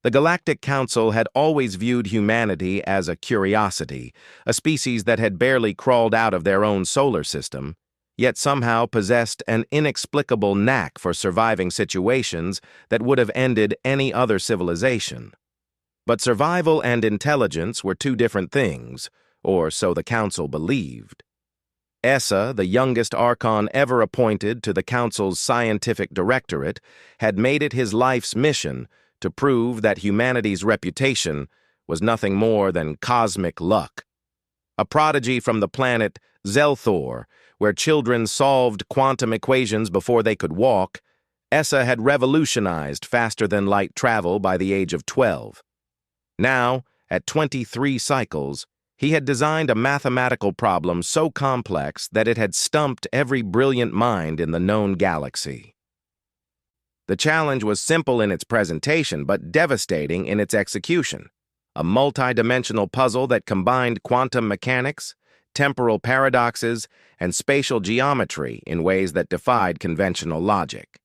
The Galactic Council had always viewed humanity as a curiosity, a species that had barely crawled out of their own solar system, yet somehow possessed an inexplicable knack for surviving situations that would have ended any other civilization. But survival and intelligence were two different things, or so the Council believed. Essa, the youngest Archon ever appointed to the Council's scientific directorate, had made it his life's mission to prove that humanity's reputation was nothing more than cosmic luck. A prodigy from the planet Zelthor, where children solved quantum equations before they could walk, Essa had revolutionized faster-than-light travel by the age of 12. Now, at 23 cycles, he had designed a mathematical problem so complex that it had stumped every brilliant mind in the known galaxy. The challenge was simple in its presentation, but devastating in its execution. A multi-dimensional puzzle that combined quantum mechanics, temporal paradoxes, and spatial geometry in ways that defied conventional logic.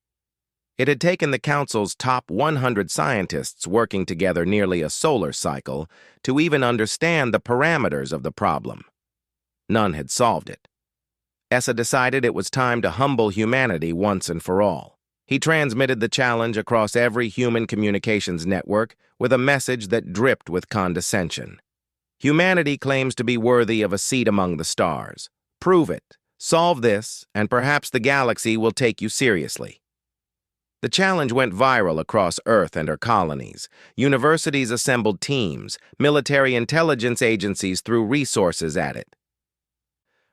It had taken the Council's top 100 scientists working together nearly a solar cycle to even understand the parameters of the problem. None had solved it. Essa decided it was time to humble humanity once and for all. He transmitted the challenge across every human communications network with a message that dripped with condescension. Humanity claims to be worthy of a seat among the stars. Prove it, solve this, and perhaps the galaxy will take you seriously. The challenge went viral across Earth and her colonies. Universities assembled teams, military intelligence agencies threw resources at it.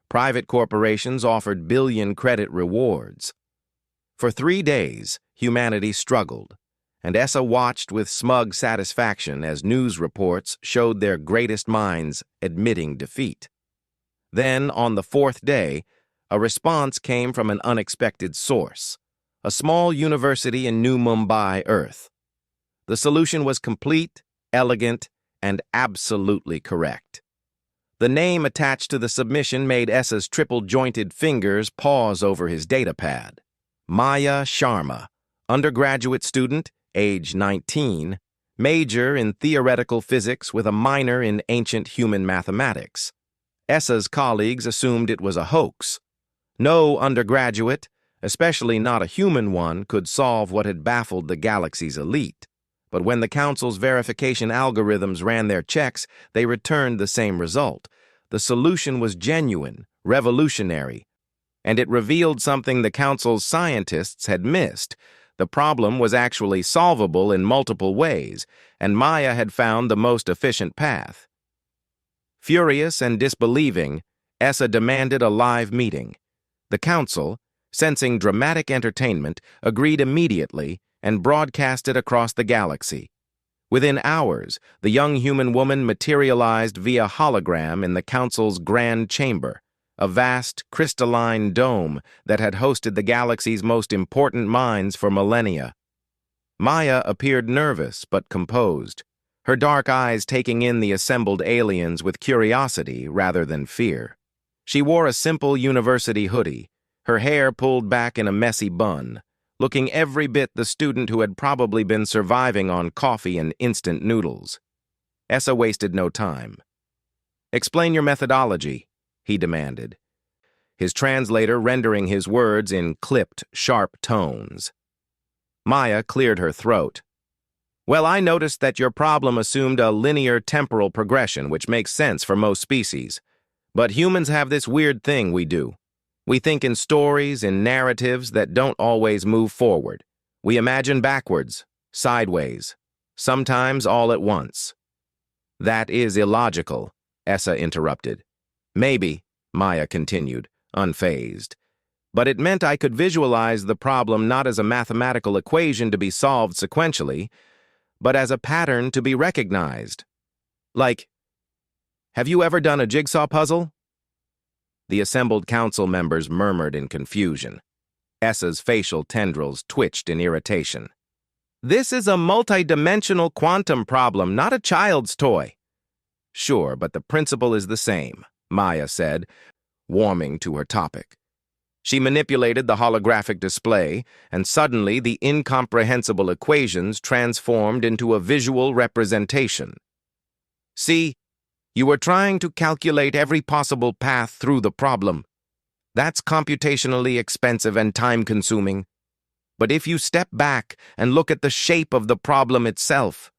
Private corporations offered billion credit rewards. For 3 days, humanity struggled, and Essa watched with smug satisfaction as news reports showed their greatest minds admitting defeat. Then, on the 4th day, a response came from an unexpected source, a small university in New Mumbai, Earth. The solution was complete, elegant, and absolutely correct. The name attached to the submission made Essa's triple-jointed fingers pause over his datapad. Maya Sharma, undergraduate student, age 19, major in theoretical physics with a minor in ancient human mathematics. Essa's colleagues assumed it was a hoax. No undergraduate, especially not a human one, could solve what had baffled the galaxy's elite. But when the Council's verification algorithms ran their checks, they returned the same result. The solution was genuine, revolutionary, and it revealed something the Council's scientists had missed. The problem was actually solvable in multiple ways, and Maya had found the most efficient path. Furious and disbelieving, Essa demanded a live meeting. The Council, sensing dramatic entertainment, agreed immediately and broadcast it across the galaxy. Within hours, the young human woman materialized via hologram in the Council's grand chamber, a vast, crystalline dome that had hosted the galaxy's most important minds for millennia. Maya appeared nervous but composed, her dark eyes taking in the assembled aliens with curiosity rather than fear. She wore a simple university hoodie, her hair pulled back in a messy bun, looking every bit the student who had probably been surviving on coffee and instant noodles. Essa wasted no time. "Explain your methodology," he demanded, his translator rendering his words in clipped, sharp tones. Maya cleared her throat. "Well, I noticed that your problem assumed a linear temporal progression, which makes sense for most species. But humans have this weird thing we do. We think in stories, in narratives that don't always move forward. We imagine backwards, sideways, sometimes all at once." "That is illogical," Essa interrupted. "Maybe," Maya continued, unfazed. "But it meant I could visualize the problem not as a mathematical equation to be solved sequentially, but as a pattern to be recognized. Like, have you ever done a jigsaw puzzle?" The assembled council members murmured in confusion. Essa's facial tendrils twitched in irritation. "This is a multi-dimensional quantum problem, not a child's toy." "Sure, but the principle is the same," Maya said, warming to her topic. She manipulated the holographic display, and suddenly the incomprehensible equations transformed into a visual representation. See, you were trying to calculate every possible path through the problem. That's computationally expensive and time-consuming. But if you step back and look at the shape of the problem itself.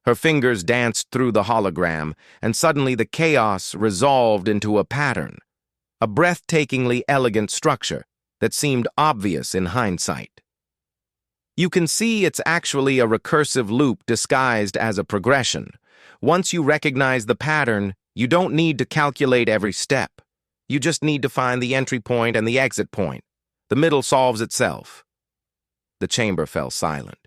Her fingers danced through the hologram, and suddenly the chaos resolved into a pattern, a breathtakingly elegant structure that seemed obvious in hindsight. You can see it's actually a recursive loop disguised as a progression. Once you recognize the pattern, you don't need to calculate every step. You just need to find the entry point and the exit point. The middle solves itself. The chamber fell silent.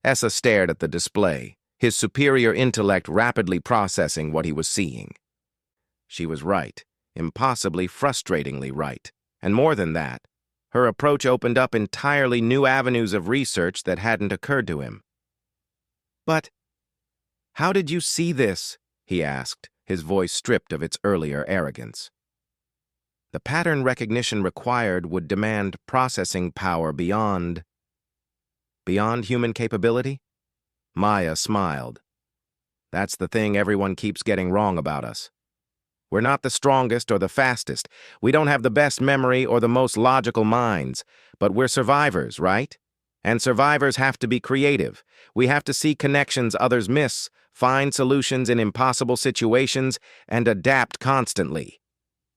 Essa stared at the display, his superior intellect rapidly processing what he was seeing. She was right, impossibly frustratingly right. And more than that, her approach opened up entirely new avenues of research that hadn't occurred to him. "But how did you see this?" he asked, his voice stripped of its earlier arrogance. The pattern recognition required would demand processing power beyond human capability? Maya smiled. That's the thing everyone keeps getting wrong about us. We're not the strongest or the fastest. We don't have the best memory or the most logical minds. But we're survivors, right? And survivors have to be creative. We have to see connections others miss, find solutions in impossible situations, and adapt constantly.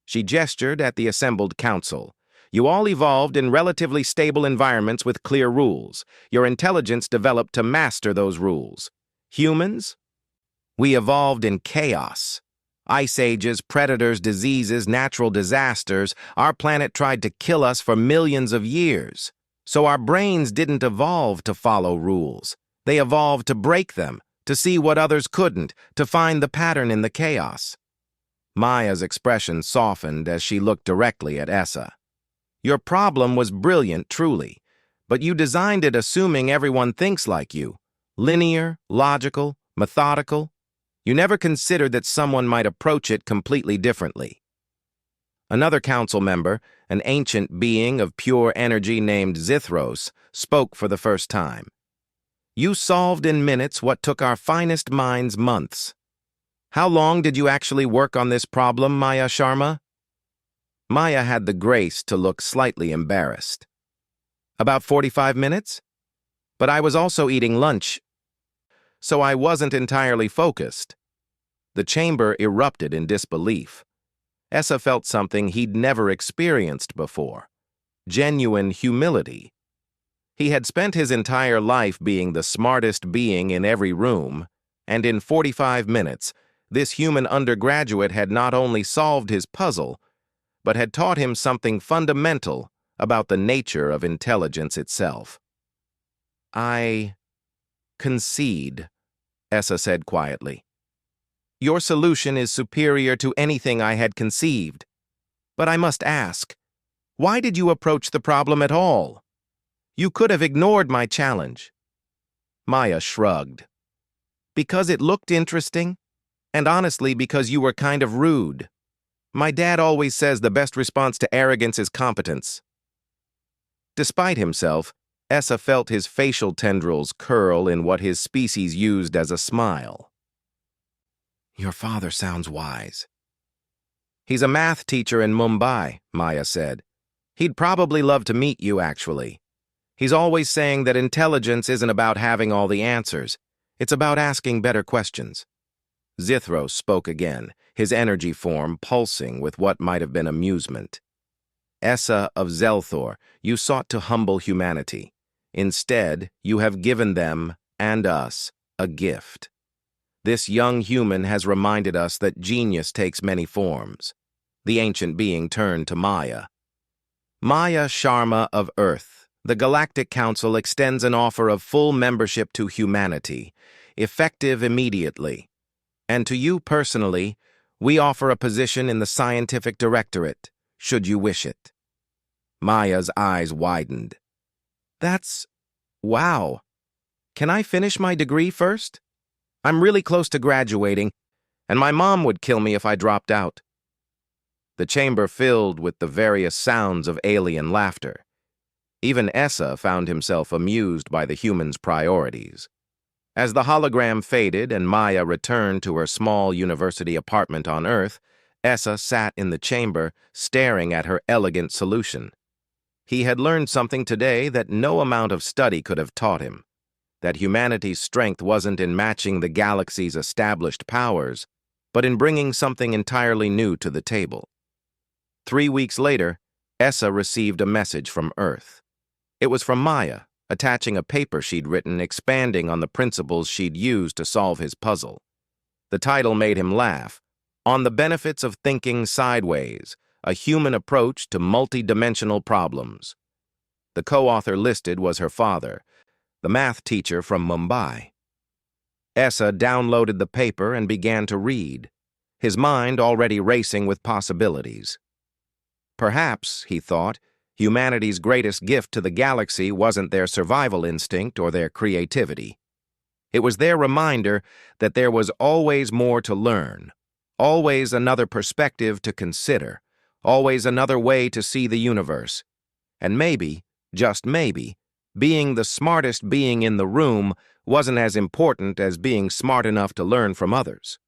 She gestured at the assembled council. You all evolved in relatively stable environments with clear rules. Your intelligence developed to master those rules. Humans? We evolved in chaos. Ice ages, predators, diseases, natural disasters. Our planet tried to kill us for millions of years. So our brains didn't evolve to follow rules. They evolved to break them, to see what others couldn't, to find the pattern in the chaos. Maya's expression softened as she looked directly at Essa. Your problem was brilliant, truly, but you designed it assuming everyone thinks like you. Linear, logical, methodical. You never considered that someone might approach it completely differently. Another council member, an ancient being of pure energy named Zithros, spoke for the first time. You solved in minutes what took our finest minds months. How long did you actually work on this problem, Maya Sharma? Maya had the grace to look slightly embarrassed. About 45 minutes? But I was also eating lunch, so I wasn't entirely focused. The chamber erupted in disbelief. Essa felt something he'd never experienced before. Genuine humility. He had spent his entire life being the smartest being in every room, and in 45 minutes, this human undergraduate had not only solved his puzzle, but had taught him something fundamental about the nature of intelligence itself. I concede, Essa said quietly. Your solution is superior to anything I had conceived. But I must ask, why did you approach the problem at all? You could have ignored my challenge. Maya shrugged. Because it looked interesting, and honestly because you were kind of rude. My dad always says the best response to arrogance is competence. Despite himself, Essa felt his facial tendrils curl in what his species used as a smile. Your father sounds wise. He's a math teacher in Mumbai, Maya said. He'd probably love to meet you, actually. He's always saying that intelligence isn't about having all the answers. It's about asking better questions. Zithros spoke again, his energy form pulsing with what might have been amusement. Essa of Zelthor, you sought to humble humanity. Instead, you have given them, and us, a gift. This young human has reminded us that genius takes many forms. The ancient being turned to Maya. Maya Sharma of Earth, the Galactic Council extends an offer of full membership to humanity, effective immediately. And to you personally, we offer a position in the Scientific Directorate, should you wish it. Maya's eyes widened. That's... wow. Can I finish my degree first? I'm really close to graduating, and my mom would kill me if I dropped out. the chamber filled with the various sounds of alien laughter. Even Essa found himself amused by the humans' priorities. As the hologram faded and Maya returned to her small university apartment on Earth, Essa sat in the chamber, staring at her elegant solution. He had learned something today that no amount of study could have taught him: that humanity's strength wasn't in matching the galaxy's established powers, but in bringing something entirely new to the table. 3 weeks later, Essa received a message from Earth. It was from Maya, attaching a paper she'd written expanding on the principles she'd used to solve his puzzle. The title made him laugh: "On the Benefits of Thinking Sideways, a Human Approach to Multi-Dimensional Problems." The co-author listed was her father, the math teacher from Mumbai. Essa downloaded the paper and began to read, his mind already racing with possibilities. Perhaps, he thought, humanity's greatest gift to the galaxy wasn't their survival instinct or their creativity. It was their reminder that there was always more to learn, always another perspective to consider, always another way to see the universe. And maybe, just maybe, being the smartest being in the room wasn't as important as being smart enough to learn from others.